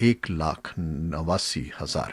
1,89,000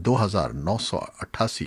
2,988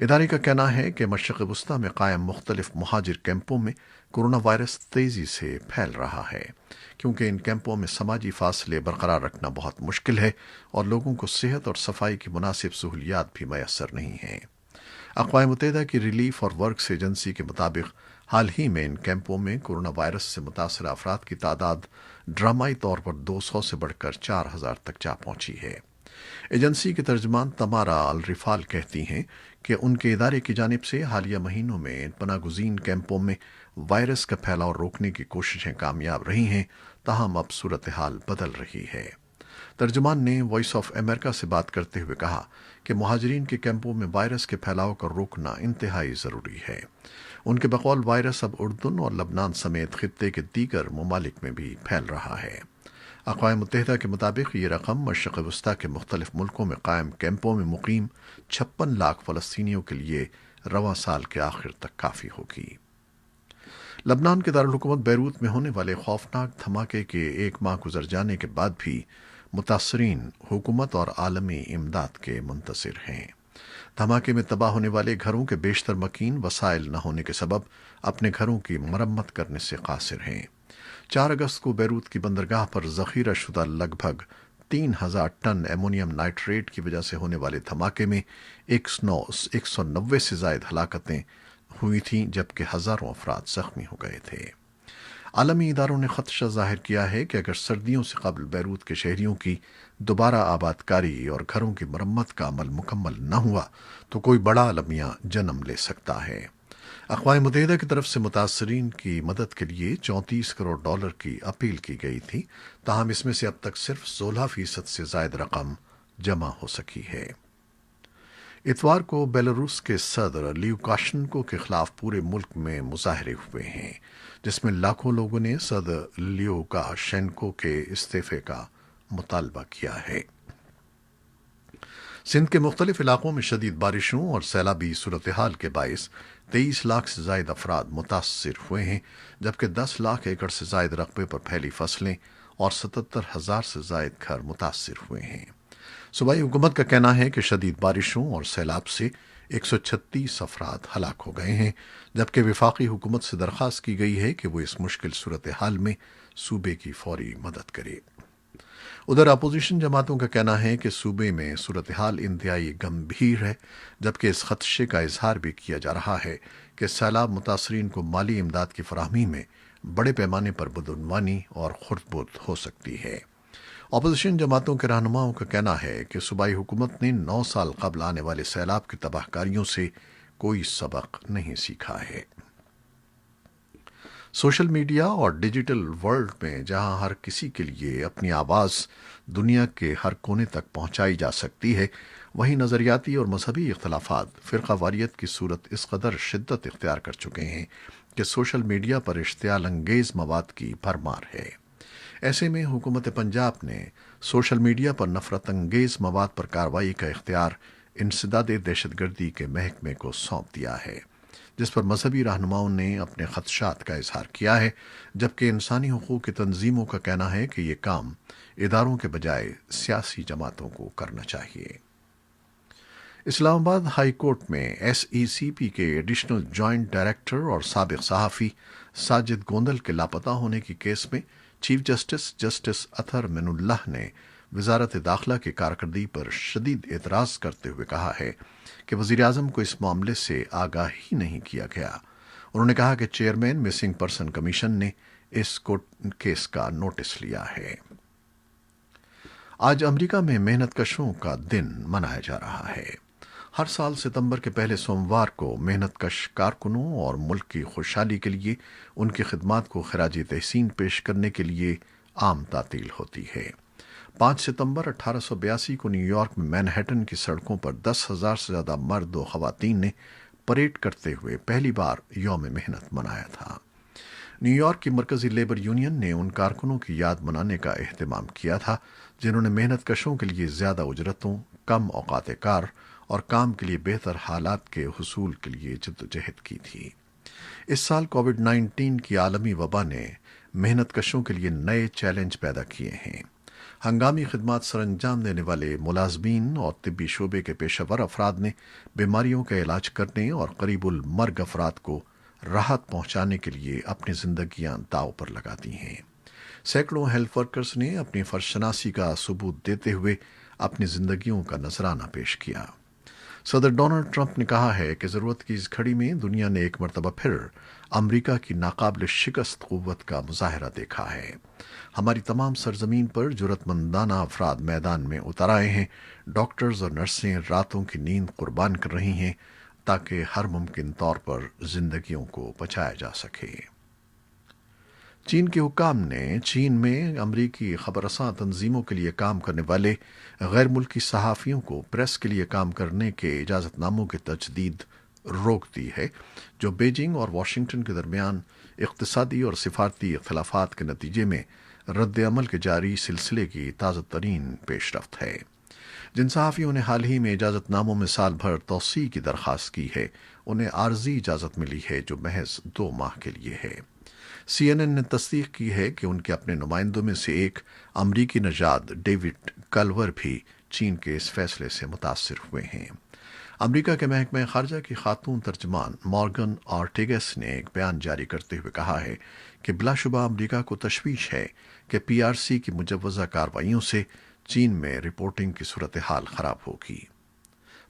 ادارے کا کہنا ہے کہ مشرق وسطی میں قائم مختلف مہاجر کیمپوں میں کورونا وائرس تیزی سے پھیل رہا ہے، کیونکہ ان کیمپوں میں سماجی فاصلے برقرار رکھنا بہت مشکل ہے اور لوگوں کو صحت اور صفائی کی مناسب سہولیات بھی میسر نہیں ہیں۔ اقوام متحدہ کی ریلیف اور ورکس ایجنسی کے مطابق حال ہی میں ان کیمپوں میں کورونا وائرس سے متاثرہ افراد کی تعداد ڈرامائی طور پر 200 سے بڑھ کر 4000 تک جا پہنچی ہے۔ ایجنسی کے ترجمان تمارا الرفال کہتی ہیں کہ ان کے ادارے کی جانب سے حالیہ مہینوں میں پناہ گزین کیمپوں میں وائرس کا پھیلاؤ روکنے کی کوششیں کامیاب رہی ہیں، تاہم اب صورتحال بدل رہی ہے۔ ترجمان نے وائس آف امریکہ سے بات کرتے ہوئے کہا کہ مہاجرین کے کیمپوں میں وائرس کے پھیلاؤ کو روکنا انتہائی ضروری ہے۔ ان کے بقول وائرس اب اردن اور لبنان سمیت خطے کے دیگر ممالک میں بھی پھیل رہا ہے۔ اقوام متحدہ کے مطابق یہ رقم مشرق وسطی کے مختلف ملکوں میں قائم کیمپوں میں مقیم 56 لاکھ فلسطینیوں کے لیے رواں سال کے آخر تک کافی ہوگی۔ لبنان کے دارالحکومت بیروت میں ہونے والے خوفناک دھماکے کے ایک ماہ گزر جانے کے بعد بھی متاثرین حکومت اور عالمی امداد کے منتظر ہیں۔ دھماکے میں تباہ ہونے والے گھروں کے بیشتر مکین وسائل نہ ہونے کے سبب اپنے گھروں کی مرمت کرنے سے قاصر ہیں۔ 4 اگست کو بیروت کی بندرگاہ پر ذخیرہ شدہ لگ بھگ 3000 ٹن ایمونیم نائٹریٹ کی وجہ سے ہونے والے دھماکے میں 190 سے زائد ہلاکتیں ہوئی تھیں، جبکہ ہزاروں افراد زخمی ہو گئے تھے۔ عالمی اداروں نے خدشہ ظاہر کیا ہے کہ اگر سردیوں سے قبل بیروت کے شہریوں کی دوبارہ آباد کاری اور گھروں کی مرمت کا عمل مکمل نہ ہوا تو کوئی بڑا المیہ جنم لے سکتا ہے۔ اقوام متحدہ کی طرف سے متاثرین کی مدد کے لیے $34 کروڑ کی اپیل کی گئی تھی، تاہم اس میں سے اب تک صرف 16% سے زائد رقم جمع ہو سکی ہے۔ اتوار کو بیلاروس کے صدر لیوکاشنکو کے خلاف پورے ملک میں مظاہرے ہوئے ہیں، جس میں لاکھوں لوگوں نے صدر لیوکاشنکو کے استعفے کا مطالبہ کیا ہے۔ سندھ کے مختلف علاقوں میں شدید بارشوں اور سیلابی صورتحال کے باعث 23 لاکھ سے زائد افراد متاثر ہوئے ہیں، جبکہ 10 لاکھ ایکڑ سے زائد رقبے پر پھیلی فصلیں اور 77,000 سے زائد گھر متاثر ہوئے ہیں۔ صوبائی حکومت کا کہنا ہے کہ شدید بارشوں اور سیلاب سے 136 افراد ہلاک ہو گئے ہیں، جبکہ وفاقی حکومت سے درخواست کی گئی ہے کہ وہ اس مشکل صورتحال میں صوبے کی فوری مدد کرے۔ ادھر اپوزیشن جماعتوں کا کہنا ہے کہ صوبے میں صورتحال انتہائی گمبھیر ہے، جبکہ اس خدشے کا اظہار بھی کیا جا رہا ہے کہ سیلاب متاثرین کو مالی امداد کی فراہمی میں بڑے پیمانے پر بدعنوانی اور خرد برد ہو سکتی ہے۔ اپوزیشن جماعتوں کے رہنماؤں کا کہنا ہے کہ صوبائی حکومت نے 9 سال قبل آنے والے سیلاب کی تباہ کاریوں سے کوئی سبق نہیں سیکھا ہے۔ سوشل میڈیا اور ڈیجیٹل ورلڈ میں جہاں ہر کسی کے لیے اپنی آواز دنیا کے ہر کونے تک پہنچائی جا سکتی ہے، وہیں نظریاتی اور مذہبی اختلافات فرقہ واریت کی صورت اس قدر شدت اختیار کر چکے ہیں کہ سوشل میڈیا پر اشتعال انگیز مواد کی بھرمار ہے۔ ایسے میں حکومت پنجاب نے سوشل میڈیا پر نفرت انگیز مواد پر کارروائی کا اختیار انسداد دہشت گردی کے محکمے کو سونپ دیا ہے، جس پر مذہبی رہنماؤں نے اپنے خدشات کا اظہار کیا ہے، جبکہ انسانی حقوق کی تنظیموں کا کہنا ہے کہ یہ کام اداروں کے بجائے سیاسی جماعتوں کو کرنا چاہیے۔ اسلام آباد ہائی کورٹ میں ایس ای سی پی کے ایڈیشنل جوائنٹ ڈائریکٹر اور سابق صحافی ساجد گوندل کے لاپتہ ہونے کی کیس میں چیف جسٹس اطہر من اللہ نے وزارت داخلہ کی کارکردگی پر شدید اعتراض کرتے ہوئے کہا ہے کہ وزیراعظم کو اس معاملے سے آگاہ ہی نہیں کیا گیا۔ انہوں نے کہا کہ چیئرمین مسنگ پرسن کمیشن نے اس کیس کا نوٹس لیا ہے۔ آج امریکہ میں محنت کشوں کا دن منایا جا رہا ہے۔ ہر سال ستمبر کے پہلے سوموار کو محنت کش کارکنوں اور ملک کی خوشحالی کے لیے ان کی خدمات کو خراج تحسین پیش کرنے کے لیے عام تعطیل ہوتی ہے۔ 5 ستمبر 1882 کو نیو یارک میں مینہٹن کی سڑکوں پر 10,000 سے زیادہ مرد و خواتین نے پریڈ کرتے ہوئے پہلی بار یوم محنت منایا تھا۔ نیو یارک کی مرکزی لیبر یونین نے ان کارکنوں کی یاد منانے کا اہتمام کیا تھا جنہوں نے محنت کشوں کے لیے زیادہ اجرتوں، کم اوقات کار اور کام کے لیے بہتر حالات کے حصول کے لیے جدوجہد کی تھی۔ اس سال کووڈ-19 کی عالمی وبا نے محنت کشوں کے لیے نئے چیلنج پیدا کیے ہیں۔ ہنگامی خدمات سر انجام دینے والے ملازمین اور طبی شعبے کے پیشہ ور افراد نے بیماریوں کا علاج کرنے اور قریب المرگ افراد کو راحت پہنچانے کے لیے اپنی زندگیاں داؤ پر لگا دی ہیں۔ سینکڑوں ہیلتھ ورکرز نے اپنی فرض شناسی کا ثبوت دیتے ہوئے اپنی زندگیوں کا نذرانہ پیش کیا۔ صدر ڈونلڈ ٹرمپ نے کہا ہے کہ ضرورت کی اس گھڑی میں دنیا نے ایک مرتبہ پھر امریکہ کی ناقابل شکست قوت کا مظاہرہ دیکھا ہے۔ ہماری تمام سرزمین پر جرات مندانہ افراد میدان میں اتر آئے ہیں۔ ڈاکٹرز اور نرسیں راتوں کی نیند قربان کر رہی ہیں تاکہ ہر ممکن طور پر زندگیوں کو بچایا جا سکے۔ چین کے حکام نے چین میں امریکی خبر رساں تنظیموں کے لیے کام کرنے والے غیر ملکی صحافیوں کو پریس کے لیے کام کرنے کے اجازت ناموں کی تجدید روک دی ہے، جو بیجنگ اور واشنگٹن کے درمیان اقتصادی اور سفارتی اختلافات کے نتیجے میں رد عمل کے جاری سلسلے کی تازہ ترین پیش رفت ہے۔ جن صحافیوں نے حال ہی میں اجازت ناموں میں سال بھر توسیع کی درخواست کی ہے، انہیں عارضی اجازت ملی ہے جو محض 2 ماہ کے لیے ہے۔ سی این این نے تصدیق کی ہے کہ ان کے اپنے نمائندوں میں سے ایک امریکی نژاد ڈیوڈ کلور بھی چین کے اس فیصلے سے متاثر ہوئے ہیں۔ امریکہ کے محکمہ خارجہ کی خاتون ترجمان مارگن آرٹیگس نے ایک بیان جاری کرتے ہوئے کہا ہے کہ بلا شبہ امریکہ کو تشویش ہے کہ پی آر سی کی مجوزہ کارروائیوں سے چین میں رپورٹنگ کی صورتحال خراب ہوگی۔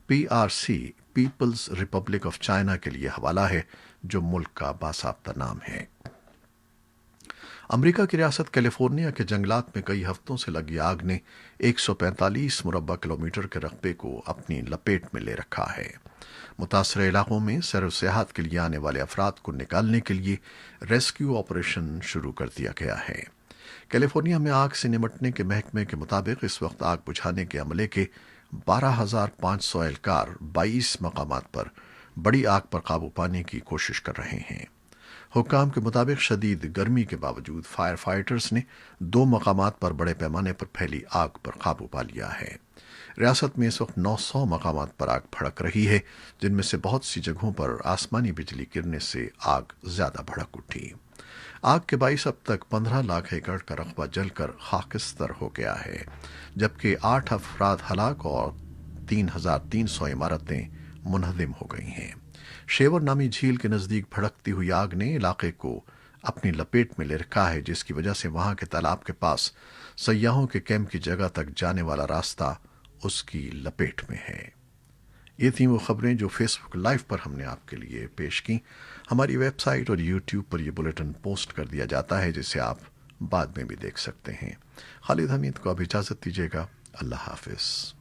P R C People's Republic of China کے لیے حوالہ ہے، جو ملک کا باضابطہ نام ہے۔ امریکہ کی ریاست کیلیفورنیا کے جنگلات میں کئی ہفتوں سے لگی آگ نے 145 مربع کلومیٹر کے رقبے کو اپنی لپیٹ میں لے رکھا ہے۔ متاثرہ علاقوں میں سیر و سیاحت کے لیے آنے والے افراد کو نکالنے کے لیے ریسکیو آپریشن شروع کر دیا گیا ہے۔ کیلیفورنیا میں آگ سے نمٹنے کے محکمے کے مطابق اس وقت آگ بجھانے کے عملے کے 12,500 اہلکار 22 مقامات پر بڑی آگ پر قابو پانے کی کوشش کر رہے ہیں۔ حکام کے مطابق شدید گرمی کے باوجود فائر فائٹرز نے 2 مقامات پر بڑے پیمانے پر پھیلی آگ پر قابو پا لیا ہے۔ ریاست میں اس وقت 900 مقامات پر آگ بھڑک رہی ہے، جن میں سے بہت سی جگہوں پر آسمانی بجلی گرنے سے آگ زیادہ بھڑک اٹھی۔ آگ کے باعث اب تک 15 لاکھ ایکڑ کا رقبہ جل کر خاکستر ہو گیا ہے، جبکہ 8 افراد ہلاک اور 3,300 عمارتیں منہدم ہو گئی ہیں۔ شیور نامی جھیل کے نزدیک بھڑکتی ہوئی آگ نے علاقے کو اپنی لپیٹ میں لے رکھا ہے، جس کی وجہ سے وہاں کے تالاب کے پاس سیاحوں کے کیمپ کی جگہ تک جانے والا راستہ اس کی لپیٹ میں ہے۔ یہ تھیں وہ خبریں جو فیس بک لائیو پر ہم نے آپ کے لیے پیش کی۔ ہماری ویب سائٹ اور یوٹیوب پر یہ بلیٹن پوسٹ کر دیا جاتا ہے، جسے آپ بعد میں بھی دیکھ سکتے ہیں۔ خالد حمید کو اب اجازت دیجیے گا۔ اللہ حافظ۔